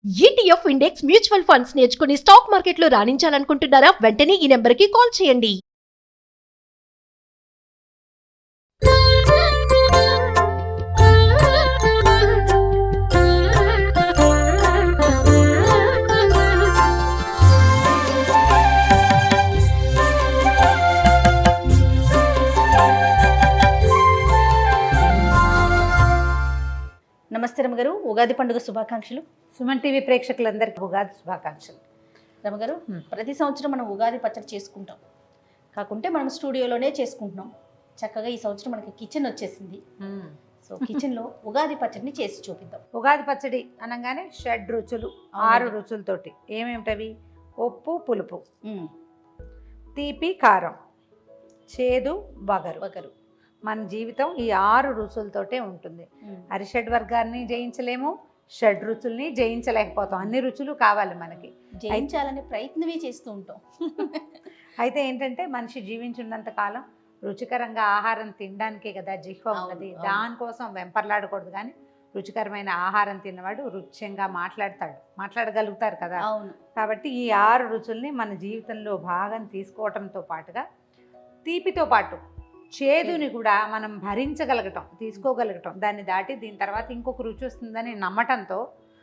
ETF index mutual funds నేర్చుకుని stock మార్కెట్లో రాణించాలనుకుంటున్నారా? వెంటనే ఈ నెంబర్కి కాల్ చేయండి. నమస్తే రమగారు, ఉగాది పండుగ శుభాకాంక్షలు. సుమన్ టీవీ ప్రేక్షకులందరికీ ఉగాది శుభాకాంక్షలు. రమగారు, ప్రతి సంవత్సరం మనం ఉగాది పచ్చడి చేసుకుంటాం, కాకుంటే మనం స్టూడియోలోనే చేసుకుంటున్నాం. చక్కగా ఈ సంవత్సరం మనకి కిచెన్ వచ్చేసింది. సో కిచెన్లో ఉగాది పచ్చడిని చేసి చూపిద్దాం. ఉగాది పచ్చడి అనగానే 6 రుచులు, 6 రుచులతోటి. ఏమేమిటవి? ఉప్పు, పులుపు, తీపి, కారం, చేదు, వగరు. మన జీవితం ఈ 6 రుచులతోటే ఉంటుంది. అరిషడ్ వర్గాన్ని జయించలేము, 6 రుచుల్ని జయించలేకపోతాం. అన్ని రుచులు కావాలి మనకి, జయించాలనే ప్రయత్నమే చేస్తూ ఉంటాం. అయితే ఏంటంటే మనిషి జీవించున్నంత కాలం రుచికరంగా ఆహారం తినడానికే కదా జిహ్వ ఉన్నది. దానికోసం వెంపర్లాడకూడదు. కానీ రుచికరమైన ఆహారం తిన్నవాడు రుచ్యంగా మాట్లాడగలుగుతారు కదా. కాబట్టి ఈ 6 రుచుల్ని మన జీవితంలో భాగం తీసుకోవటంతో పాటుగా తీపితో పాటు చేదుని కూడా మనం తీసుకోగలగటం, దాన్ని దాటి దీని తర్వాత ఇంకొక రుచి వస్తుందని నమ్మటంతో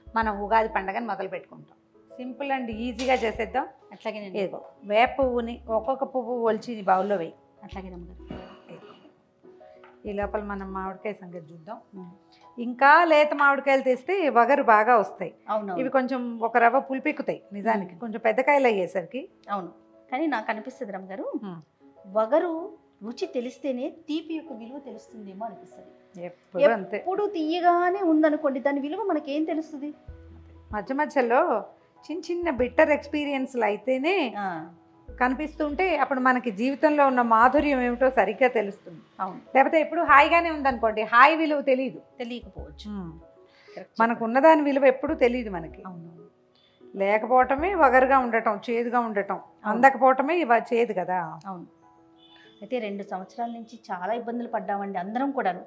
మనం ఉగాది పండుగని మొదలు పెట్టుకుంటాం. సింపుల్ అండ్ ఈజీగా చేసేద్దాం. అట్లాగే ఏదో వేప పువ్వుని ఒక్కొక్క పువ్వు ఒలిచి బౌల్లో వేయి. అట్లాగే నమ్మగారు. ఈ లోపల మనం మామిడికాయ సంగతి చూద్దాం. ఇంకా లేత మామిడికాయలు తెస్తే వగరు బాగా వస్తాయి. ఇవి కొంచెం ఒక రవ్వ పులిపెక్కుతాయి నిజానికి, కొంచెం పెద్ద కాయలు అయ్యేసరికి. అవును, కానీ నాకు అనిపిస్తుంది రమగారు, వగరు రుచి తెలిస్తేనే తీపి యొక్క విలువ తెలుస్తుందేమో అనిపిస్తుంది. ఎప్పుడు తీయగానే ఉందనుకోండి, దాని విలువ మనకేం తెలుస్తుంది? మధ్య మధ్యలో చిన్న బిట్టర్ ఎక్స్పీరియన్స్లు అయితేనే కనిపిస్తుంటే అప్పుడు మనకి జీవితంలో ఉన్న మాధుర్యం ఏమిటో సరిగ్గా తెలుస్తుంది. అవును, లేకపోతే ఎప్పుడు హాయిగానే ఉందనుకోండి, హాయి విలువ తెలియకపోవచ్చు. మనకు ఉన్నదాని విలువ ఎప్పుడు తెలియదు మనకి. లేకపోవటమే వగరుగా ఉండటం, చేదుగా ఉండటం, అందకపోవటమే చేదు కదా. అవును, అయితే 2 సంవత్సరాల నుంచి చాలా ఇబ్బందులు పడ్డామండి అందరం కూడాను.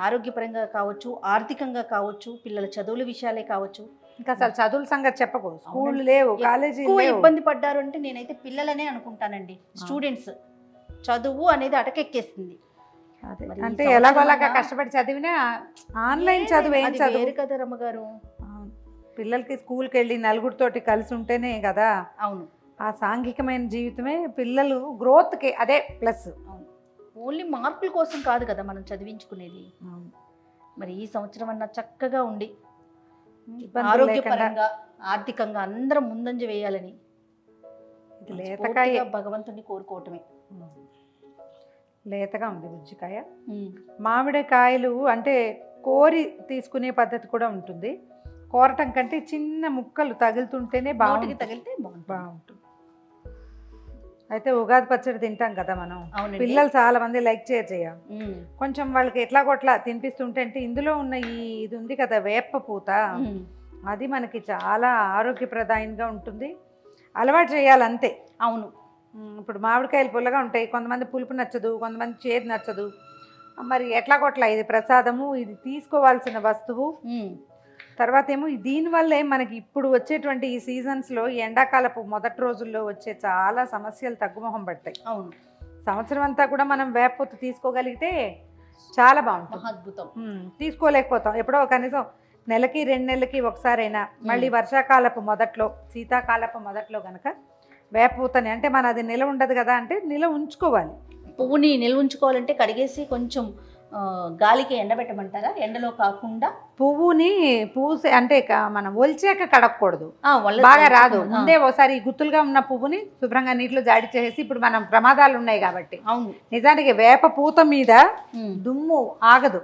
ఆరోగ్యపరంగా కావచ్చు, ఆర్థికంగా కావచ్చు, పిల్లల చదువుల విషయాలే కావచ్చు. ఇంకా అసలు చదువుల సంగతి చెప్పకూడదు. స్కూల్ లేవు, కాలేజీ ఇబ్బంది పడ్డారు అంటే నేనైతే పిల్లలనే అనుకుంటానండి. స్టూడెంట్స్ చదువు అనేది అటకెక్కేస్తుంది. అంటే ఎలాగోలాగా కష్టపడి చదివినా ఆన్లైన్ చదువు ఏం చదువు కదా రమ్మగారు. పిల్లలకి స్కూల్కి వెళ్ళి నలుగురితోటి కలిసి ఉంటేనే కదా. అవును, ఆ సాంఘికమైన జీవితమే పిల్లలు గ్రోత్కి అదే ప్లస్. ఓన్లీ మార్కుల కోసం కాదు కదా మనం చదివించుకునేది. మరి ఈ సంవత్సరం అన్నా చక్కగా ఉండి ఆరోగ్యపరంగా, ఆర్థికంగా అందరం ముందంజ వేయాలని లేతకాయ భగవంతుని కోరుకోవటమే. లేతగా ఉంది బుజ్జికాయ. మామిడికాయలు అంటే కోరి తీసుకునే పద్ధతి కూడా ఉంటుంది. కోరటం కంటే చిన్న ముక్కలు తగులుతుంటేనే తగిలితే బాగుంటుంది. అయితే ఉగాది పచ్చడి తింటాం కదా మనం, పిల్లలు చాలా మంది లైక్ చేయం. కొంచెం వాళ్ళకి ఎట్లా కొట్లా తినిపిస్తుంటే, అంటే ఇందులో ఉన్న ఇది ఉంది కదా వేప పూత, అది మనకి చాలా ఆరోగ్యప్రదాయంగా ఉంటుంది. అలవాటు చేయాలంతే. అవును, ఇప్పుడు మామిడికాయలు పుల్లగా ఉంటాయి, కొంతమంది పులుపు నచ్చదు, కొంతమంది చేదు నచ్చదు. మరి ఎట్లా కొట్లా ఇది ప్రసాదము, ఇది తీసుకోవాల్సిన వస్తువు. తర్వాత ఏమో దీనివల్లే మనకి ఇప్పుడు వచ్చేటువంటి ఈ సీజన్స్లో ఎండాకాలపు మొదటి రోజుల్లో వచ్చే చాలా సమస్యలు తగ్గుముఖం పడతాయి. అవును, సంవత్సరం అంతా కూడా మనం వేపపూత తీసుకోగలిగితే చాలా బాగుంటుంది. అద్భుతం. తీసుకోలేకపోతాం, ఎప్పుడో కనీసం నెలకి 2 నెలలకి ఒకసారైనా. మళ్ళీ వర్షాకాలపు మొదట్లో, శీతాకాలపు మొదట్లో కనుక వేపపూతని, అంటే మన అది నిల్వ ఉండదు కదా, అంటే నిల్వ ఉంచుకోవాలి. పువ్వుని నిల్వ ఉంచుకోవాలంటే కడిగేసి కొంచెం గాలికి ఎండబెట్టమంటారా? ఎండలో కాకుండా పువ్వుని అంటే మనం ఒలిచాక కడగకూడదు, బాగా రాదు. ముందే ఒకసారి గుత్తులుగా ఉన్న పువ్వుని శుభ్రంగా నీటిలో జాడి చేసి, ఇప్పుడు మనం ప్రమాదాలు ఉన్నాయి కాబట్టి. అవును, నిజానికి వేప పూత మీద దుమ్ము ఆగదు,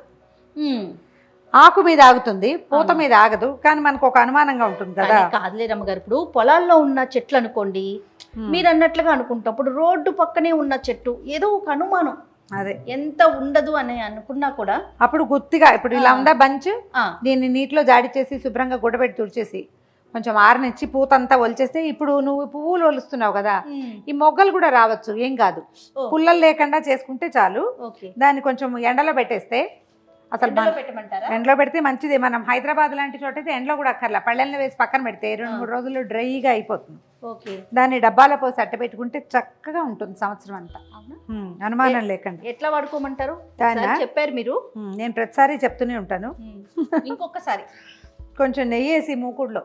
ఆకు మీద ఆగుతుంది, పూత మీద ఆగదు. కానీ మనకు ఒక అనుమానంగా ఉంటుంది కదా. కాదులే రమ్మగారు, ఇప్పుడు పొలాల్లో ఉన్న చెట్లు అనుకోండి, మీరు అన్నట్లుగా అనుకుంటాం. ఇప్పుడు రోడ్డు పక్కనే ఉన్న చెట్టు ఏదో ఒక అనుమానం, అదే ఎంత ఉండదు అని అనుకున్నా కూడా అప్పుడు గుత్తిగా ఇప్పుడు ఇలా ఉందా బంచ్, దీన్ని నీటిలో జాడి చేసి శుభ్రంగా గుడ్డబెట్టి తుడిచేసి కొంచెం ఆరనిచ్చి పూతంతా ఒలిచేస్తే, ఇప్పుడు నువ్వు పువ్వులు ఒలుస్తున్నావు కదా, ఈ మొగ్గలు కూడా రావచ్చు, ఏం కాదు. పుల్లలు లేకుండా చేసుకుంటే చాలు. దాన్ని కొంచెం ఎండలో పెట్టేస్తే అసలు ఎండలో పెట్టమంటారా? ఎండలో పెడితే మంచిది. మనం హైదరాబాద్ లాంటి చోట అయితే ఎండలో కూడా అక్కర్లా, పళ్ళెల్లో వేసి పక్కన పెడితే 2-3 రోజుల్లో డ్రైగా అయిపోతుంది. ఓకే. దాన్ని డబ్బాలో పోసి అట్ట పెట్టుకుంటే చక్కగా ఉంటుంది సంవత్సరం అంతా. అవునా? అనుమానం లేకండి. ఎట్లా వాడుకోమంటారు? దాన్నా? ఒకసారి చెప్పారు మీరు. నేను ప్రతిసారి చెప్తూనే ఉంటాను. ఇంకొకసారి కొంచెం నెయ్యి వేసి మూకుడులో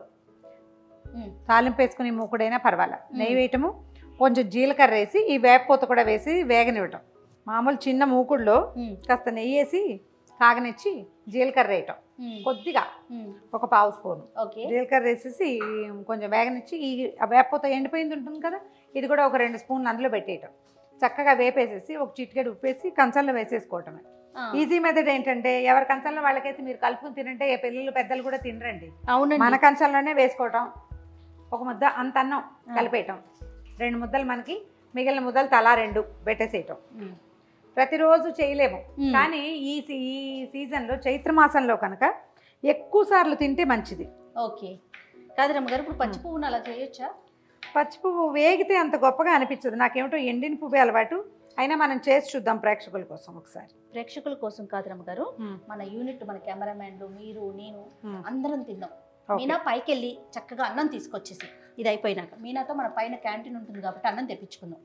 తాలింపు వేసుకుని మూకుడైనా పర్వాలా, నెయ్యి వేయటము, కొంచెం జీలకర్ర వేసి ఈ వేపపోత కూడా వేసి వేగనివ్వటం. మామూలు చిన్న మూకుడులో కాస్త నెయ్యి వేసి కాగనిచ్చి జీలకర్ర వేయటం కొద్దిగా, ఒక 1/2 స్పూన్ జీలకర్ర వేసేసి కొంచెం వేగనిచ్చి ఈ వేపపోత ఎండిపోయింది ఉంటుంది కదా, ఇది కూడా ఒక 2 స్పూన్లు అందులో పెట్టేయటం. చక్కగా వేపేసేసి ఒక చిటికెడు ఉప్పేసి కంచంలో వేసేసుకోవటమే. ఈజీ మెథడ్ ఏంటంటే ఎవరి కంచంలో వాళ్ళకైతే మీరు కలుపుకుని తినంటే ఏ పిల్లలు పెద్దలు కూడా తినరండి. అవునండి. మన కంచంలోనే వేసుకోవటం, ఒక ముద్ద అంత అన్నం కలిపేయటం, 2 ముద్దలు మనకి, మిగిలిన ముద్దలు తలా 2 పెట్టేసేయటం. ప్రతిరోజు చేయలేము కానీ ఈ సీజన్లో చైత్ర మాసంలో కనుక ఎక్కువ సార్లు తింటే మంచిది. ఓకే. కాదు రమ్మగారు, ఇప్పుడు పచ్చి పువ్వును అలా చేయొచ్చా? పచ్చి పువ్వు వేగితే అంత గొప్పగా అనిపించదు, నాకేమిటో ఎండిన పువ్వే అలవాటు. అయినా మనం చేసి చూద్దాం ప్రేక్షకుల కోసం ఒకసారి. ప్రేక్షకుల కోసం కాదు రమ్మగారు, మన యూనిట్, మన కెమెరామెన్లు, మీరు, నేను అందరం తిందాం. మీనా పైకి వెళ్ళి చక్కగా అన్నం తీసుకొచ్చేసి ఇది అయిపోయినాక మీనాతో మన పైన క్యాంటీన్ ఉంటుంది కాబట్టి అన్నం తెప్పించుకుందాం.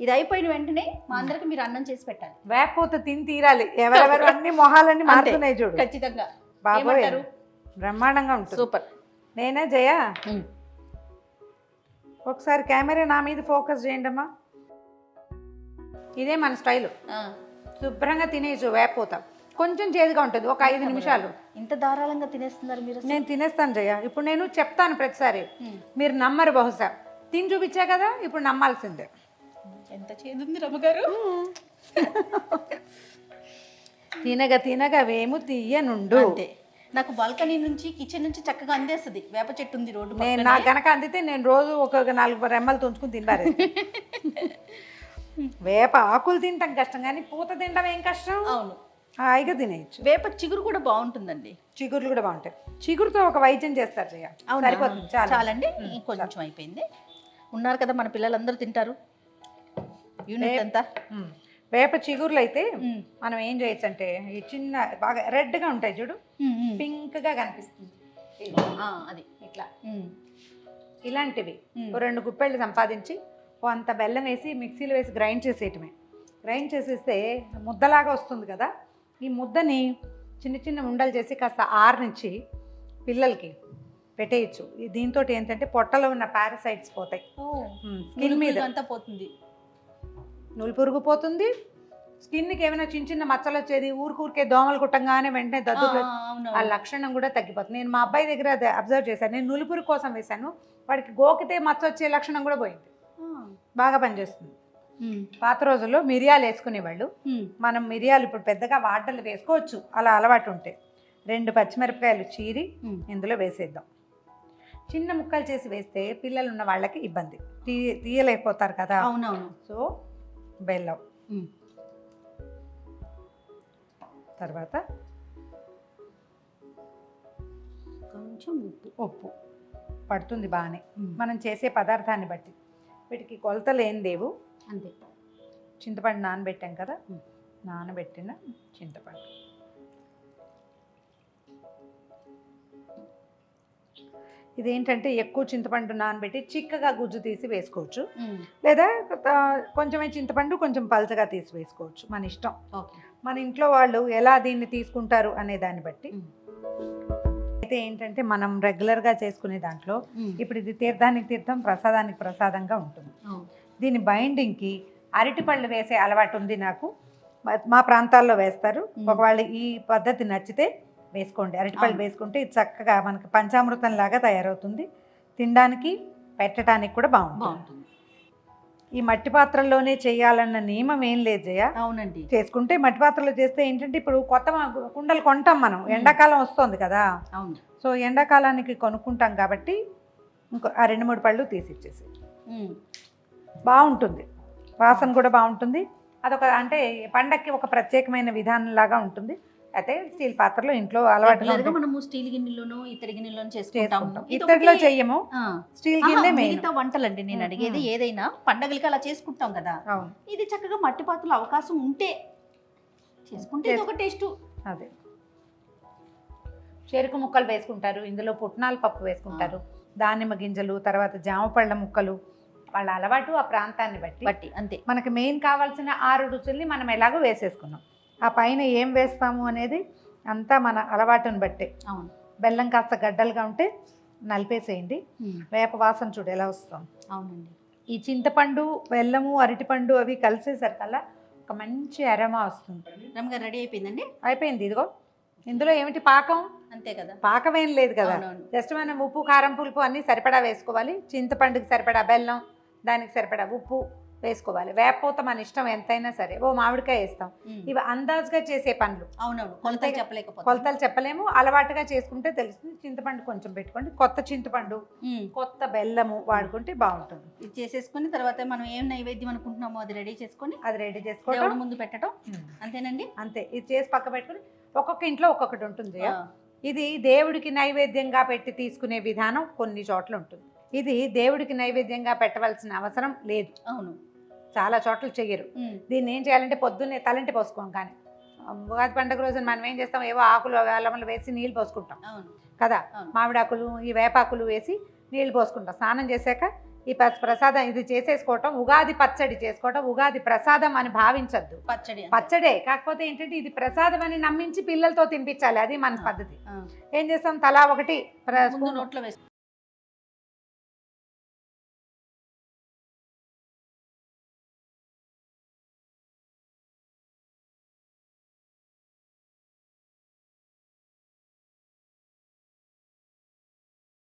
ఇది అయిపోయిన వెంటనే మా అందరికి మీరు అన్నం చేసి పెట్టాలి. వేపపోత తిని తీరాలి. ఎవరెవరు అన్ని మొహాలన్నీ మారుతున్నాయి చూడు. ఖచ్చితంగా బాబోయ్ బ్రహ్మాండంగా ఉంటుంది. సూపర్. నేనే జయ, ఒకసారి కెమెరా నా మీద ఫోకస్ చేయండి అమ్మా. ఇదే మన స్టైలు. శుభ్రంగా తినేసు. వేపపోత కొంచెం చేదుగా ఉంటుంది, ఒక 5 నిమిషాలు. ఇంత ధారాళంగా తినేస్తున్నారు మీరు? నేను తినేస్తాను జయ. ఇప్పుడు నేను చెప్తాను ప్రతిసారి, మీరు నమ్మరు బహుశా. తిని చూపించా కదా, ఇప్పుడు నమ్మాల్సిందే. ఎంత చేదుంది రమ్మగారు. తినగా తినగా వేము తీయనుండు. అంతే. నాకు బాల్కనీ నుంచి, కిచెన్ నుంచి చక్కగా అందేస్తుంది. వేప చెట్టు ఉంది రోడ్డు. నేను నా గనక అందితే నేను రోజు ఒక 4 రెమ్మలు తుంచుకుని తింటారు. వేప ఆకులు తింటాం కష్టం, కానీ పూత తినడం ఏం కష్టం. అవును, హాయిగా తినేయచ్చు. వేప చిగురు కూడా బాగుంటుందండి. చిగురులు కూడా బాగుంటాయి. చిగురుతో ఒక వైద్యం చేస్తారు జయ. సరిపోతుంది, చాలండి. కొంచెం అయిపోయింది. ఉన్నారు కదా మన పిల్లలందరూ తింటారు. యూనిట్ అంతా వేప చిగురులు అయితే మనం ఏం చేయొచ్చు అంటే, ఈ చిన్న బాగా రెడ్గా ఉంటాయి చూడు, పింక్ గా కనిపిస్తుంది అది ఇట్లా, ఇలాంటివి 2 గుప్పెళ్ళు సంపాదించి అంత బెల్లం వేసి మిక్సీలో వేసి గ్రైండ్ చేసేయటమే. గ్రైండ్ చేసేస్తే ముద్దలాగా వస్తుంది కదా, ఈ ముద్దని చిన్న చిన్న ఉండలు చేసి కాస్త ఆరనిచ్చి పిల్లలకి పెట్టేయచ్చు. దీంతో ఏంటంటే పొట్టలో ఉన్న పారాసైట్స్ పోతాయి, స్కిన్ మీద అంతా పోతుంది, నులి పురుగు పోతుంది, స్కిన్కి ఏమైనా చిన్న చిన్న మచ్చలు వచ్చేది, ఊరికే దోమలు కుట్టంగానే వెంటనే దద్దులు, ఆ లక్షణం కూడా తగ్గిపోతుంది. నేను మా అబ్బాయి దగ్గర అది అబ్జర్వ్ చేశాను. నేను నులి పురుగు కోసం వేశాను, వాడికి గోకితే మచ్చ వచ్చే లక్షణం కూడా పోయింది. బాగా పనిచేస్తుంది. పాత రోజుల్లో మిరియాలు వేసుకునేవాళ్ళు. మనం మిరియాలు ఇప్పుడు పెద్దగా వాటలు వేసుకోవచ్చు, అలా అలవాటు ఉంటే 2 పచ్చిమిరపకాయలు చీరి ఇందులో వేసేద్దాం. చిన్న ముక్కలు చేసి వేస్తే పిల్లలు ఉన్న వాళ్ళకి ఇబ్బంది, తీయలేకపోతారు కదా. అవునవును. సో బెల్లం, తర్వాత కొంచెం ఉప్పు పడుతుంది బాగానే మనం చేసే పదార్థాన్ని బట్టి. వీటికి కొలతలు ఏం లేవు, అంతే. చింతపండు నానబెట్టాం కదా, నానబెట్టిన చింతపండు. ఇదేంటంటే ఎక్కువ చింతపండు నానబెట్టి చిక్కగా గుజ్జు తీసి వేసుకోవచ్చు, లేదా కొంచెమే చింతపండు కొంచెం పలచగా తీసి వేసుకోవచ్చు, మన ఇష్టం. మన ఇంట్లో వాళ్ళు ఎలా దీన్ని తీసుకుంటారు అనే దాన్ని బట్టి. అయితే ఏంటంటే మనం రెగ్యులర్గా చేసుకునే దాంట్లో ఇప్పుడు ఇది తీర్థానికి తీర్థం, ప్రసాదానికి ప్రసాదంగా ఉంటుంది. దీని బైండింగ్కి అరటిపళ్ళు వేసే అలవాటు ఉంది నాకు, మా ప్రాంతాల్లో వేస్తారు. ఒకవేళ ఈ పద్ధతి నచ్చితే వేసుకోండి, అరటిపళ్ళు వేసుకుంటే ఇది చక్కగా మనకి పంచామృతం లాగా తయారవుతుంది, తినడానికి పెట్టడానికి కూడా బాగుంటుంది. ఈ మట్టి పాత్రల్లోనే చేయాలన్న నియమం ఏం లేదు జయ. అవునండి. చేసుకుంటే మట్టి పాత్రలో చేస్తే ఏంటంటే ఇప్పుడు కొత్త కుండలు కొంటాం మనం, ఎండాకాలం వస్తుంది కదా. అవును. సో ఎండాకాలానికి కొనుక్కుంటాం కాబట్టి ఇంకో 2-3 పళ్ళు తీసి ఇచ్చేసి బాగుంటుంది, వాసన కూడా బాగుంటుంది. అదొక అంటే పండక్కి ఒక ప్రత్యేకమైన విధానం లాగా ఉంటుంది. అయితే స్టీల్ పాత్రలో ఇంట్లో అలవాటు, మనము స్టీల్ గిన్నెలోనూ ఇతడి గిన్నెలోనూ చేసుకుంటాం. ఇతడిలో చెయ్యము, స్టీల్ గిన్నె మిగతా వంటలండి నేను అడిగేది. ఏదైనా పండగలకి అలా చేసుకుంటాం కదా, ఇది చక్కగా మట్టి పాత్రలో అవకాశం ఉంటే చేసుకుంటే ఇది ఒక టేస్ట్. అదే చెరుకు ముక్కలు వేసుకుంటారు, ఇందులో పుట్నాల పప్పు వేసుకుంటారు, దానిమ్మ గింజలు, తర్వాత జామ పళ్ళ ముక్కలు. వాళ్ళ అలవాటు ఆ ప్రాంతాన్ని బట్టి అంతే. మనకి మెయిన్ కావాల్సిన 6 రుచుల్ని మనం ఎలాగో వేసేసుకున్నాం. ఆ పైన ఏం వేస్తాము అనేది అంతా మన అలవాటుని బట్టే. అవును. బెల్లం కాస్త గడ్డలుగా ఉంటే నలిపేసేయండి. వేప వాసన చూడు ఎలా వస్తాం. అవునండి. ఈ చింతపండు, బెల్లము, అరటిపండు అవి కలిసేసరికల్లా ఒక మంచి అరమా వస్తుంది. రమ్మగారు రెడీ అయిపోయిందండి. అయిపోయింది. ఇదిగో ఇందులో ఏమిటి పాకం, అంతే కదా. పాకం ఏం లేదు కదా. అవునవును. జస్ట్ మనం ఉప్పు, కారం, పులుపు అన్నీ సరిపడా వేసుకోవాలి. చింతపండుకి సరిపడా బెల్లం, దానికి సరిపడా ఉప్పు వేసుకోవాలి. వేపపోత మన ఇష్టం ఎంతైనా సరే. ఓ మామిడికాయ వేస్తాం. ఇవి అందాజుగా చేసే పనులు. అవునవును. కొలతలు చెప్పలేకపోతే కొలతలు చెప్పలేము, అలవాటుగా చేసుకుంటే తెలుస్తుంది. చింతపండు కొంచెం పెట్టుకోండి, కొత్త చింతపండు, కొత్త బెల్లము వాడుకుంటే బాగుంటుంది. ఇది చేసేసుకుని తర్వాత మనం ఏం నైవేద్యం అనుకుంటున్నామో అది రెడీ చేసుకొని అది రెడీ చేసుకోవడం, దేవుడి ముందు పెట్టడం. అంతేనండి. అంతే. ఇది చేసి పక్క పెట్టుకుని ఒక్కొక్క ఇంట్లో ఒక్కొక్కటి ఉంటుంది. ఇది దేవుడికి నైవేద్యంగా పెట్టి తీసుకునే విధానం కొన్ని చోట్ల ఉంటుంది. ఇది దేవుడికి నైవేద్యంగా పెట్టవలసిన అవసరం లేదు. అవును. చాలా చోట్ల చెయ్యరు. దీన్ని ఏం చేయాలంటే పొద్దున్నే తలంటి పోసుకోం. కానీ ఉగాది పండుగ రోజున మనం ఏం చేస్తాం, ఏవో ఆకులు అల్లములు వేసి నీళ్ళు పోసుకుంటాం కదా. మామిడాకులు, ఈ వేపాకులు వేసి నీళ్ళు పోసుకుంటాం. స్నానం చేశాక ఈ ప్రసాదం ఇది చేసేసుకోవటం, ఉగాది పచ్చడి చేసుకోవటం. ఉగాది ప్రసాదం అని భావించద్దు, పచ్చడే. కాకపోతే ఏంటంటే ఇది ప్రసాదం అని నమ్మించి పిల్లలతో తినిపించాలి. అది మన పద్ధతి. ఏం చేస్తాం, తలా ఒకటి నోట్లో వేస్తాం.